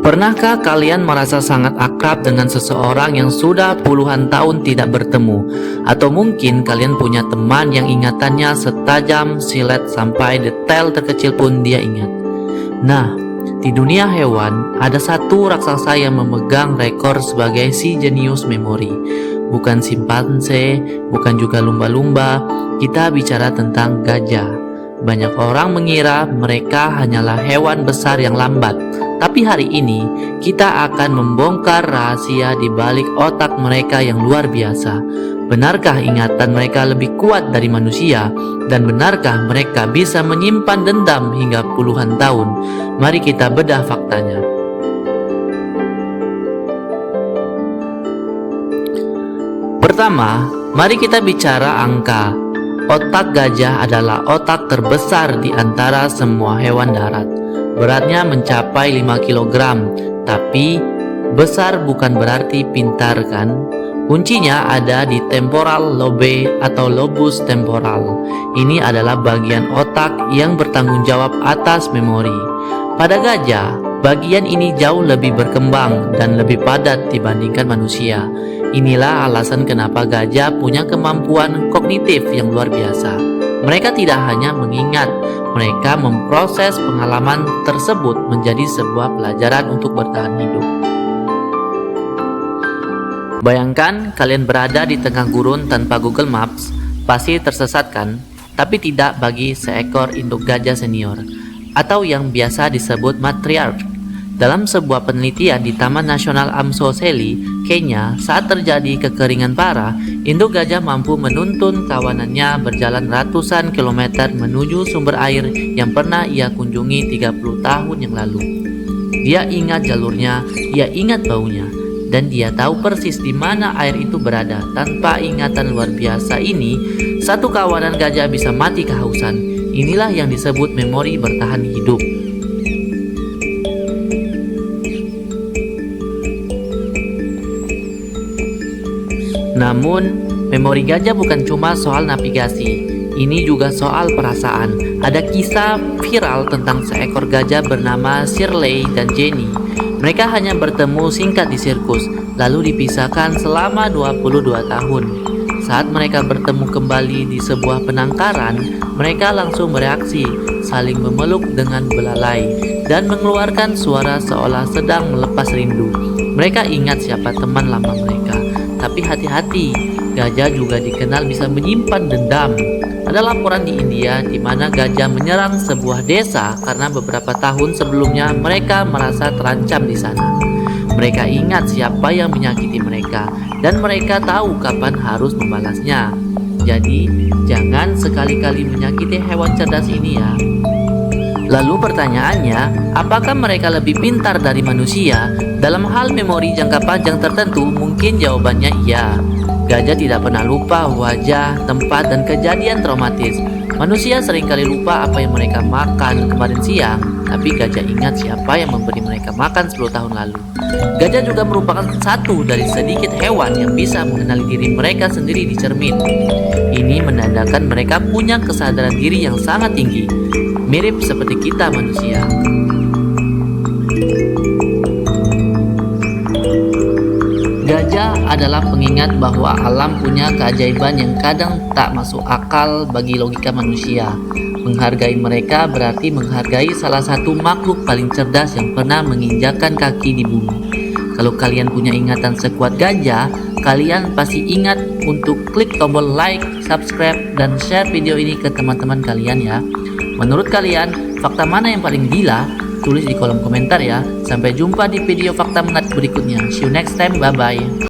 Pernahkah kalian merasa sangat akrab dengan seseorang yang sudah puluhan tahun tidak bertemu? Atau mungkin kalian punya teman yang ingatannya setajam silet sampai detail terkecil pun dia ingat. Nah, di dunia hewan ada satu raksasa yang memegang rekor sebagai si jenius memori. Bukan simpanse, bukan juga lumba-lumba, kita bicara tentang gajah. Banyak orang mengira mereka hanyalah hewan besar yang lambat. Tapi hari ini kita akan membongkar rahasia di balik otak mereka yang luar biasa. Benarkah ingatan mereka lebih kuat dari manusia? Dan benarkah mereka bisa menyimpan dendam hingga puluhan tahun? Mari kita bedah faktanya. Pertama, mari kita bicara angka. Otak gajah adalah otak terbesar di antara semua hewan darat. Beratnya mencapai 5 kg, tapi besar bukan berarti pintar kan? Kuncinya ada di temporal lobe atau lobus temporal. Ini adalah bagian otak yang bertanggung jawab atas memori. Pada gajah, bagian ini jauh lebih berkembang dan lebih padat dibandingkan manusia. Inilah alasan kenapa gajah punya kemampuan kognitif yang luar biasa. Mereka tidak hanya mengingat, mereka memproses pengalaman tersebut menjadi sebuah pelajaran untuk bertahan hidup. Bayangkan kalian berada di tengah gurun tanpa Google Maps, pasti tersesat kan? Tapi tidak bagi seekor induk gajah senior, atau yang biasa disebut matriarch. Dalam sebuah penelitian di Taman Nasional Amboseli, Kenya, saat terjadi kekeringan parah, induk gajah mampu menuntun kawanannya berjalan ratusan kilometer menuju sumber air yang pernah ia kunjungi 30 tahun yang lalu. Dia ingat jalurnya, ia ingat baunya, dan dia tahu persis di mana air itu berada. Tanpa ingatan luar biasa ini, satu kawanan gajah bisa mati kehausan. Inilah yang disebut memori bertahan hidup. Namun, memori gajah bukan cuma soal navigasi. Ini juga soal perasaan. Ada kisah viral tentang seekor gajah bernama Shirley dan Jenny. Mereka hanya bertemu singkat di sirkus, lalu dipisahkan selama 22 tahun. Saat mereka bertemu kembali di sebuah penangkaran, mereka langsung bereaksi, saling memeluk dengan belalai, dan mengeluarkan suara seolah sedang melepas rindu. Mereka ingat siapa teman lama mereka. Tapi hati-hati, gajah juga dikenal bisa menyimpan dendam. Ada laporan di India di mana gajah menyerang sebuah desa karena beberapa tahun sebelumnya mereka merasa terancam di sana. Mereka ingat siapa yang menyakiti mereka dan mereka tahu kapan harus membalasnya. Jadi, jangan sekali-kali menyakiti hewan cerdas ini ya. Lalu pertanyaannya, apakah mereka lebih pintar dari manusia? Dalam hal memori jangka panjang tertentu, mungkin jawabannya iya. Gajah tidak pernah lupa wajah, tempat, dan kejadian traumatis. Manusia seringkali lupa apa yang mereka makan kemarin siang, tapi gajah ingat siapa yang memberi mereka makan 10 tahun lalu. Gajah juga merupakan satu dari sedikit hewan yang bisa mengenali diri mereka sendiri di cermin. Ini menandakan mereka punya kesadaran diri yang sangat tinggi, mirip seperti kita manusia. Gajah adalah pengingat bahwa alam punya keajaiban yang kadang tak masuk akal bagi logika manusia. Menghargai mereka berarti menghargai salah satu makhluk paling cerdas yang pernah menginjakkan kaki di bumi. Kalau kalian punya ingatan sekuat gajah, kalian pasti ingat untuk klik tombol like, subscribe, dan share video ini ke teman-teman kalian ya. Menurut kalian, fakta mana yang paling gila? Tulis di kolom komentar ya. Sampai jumpa di video fakta menarik berikutnya. See you next time, bye-bye.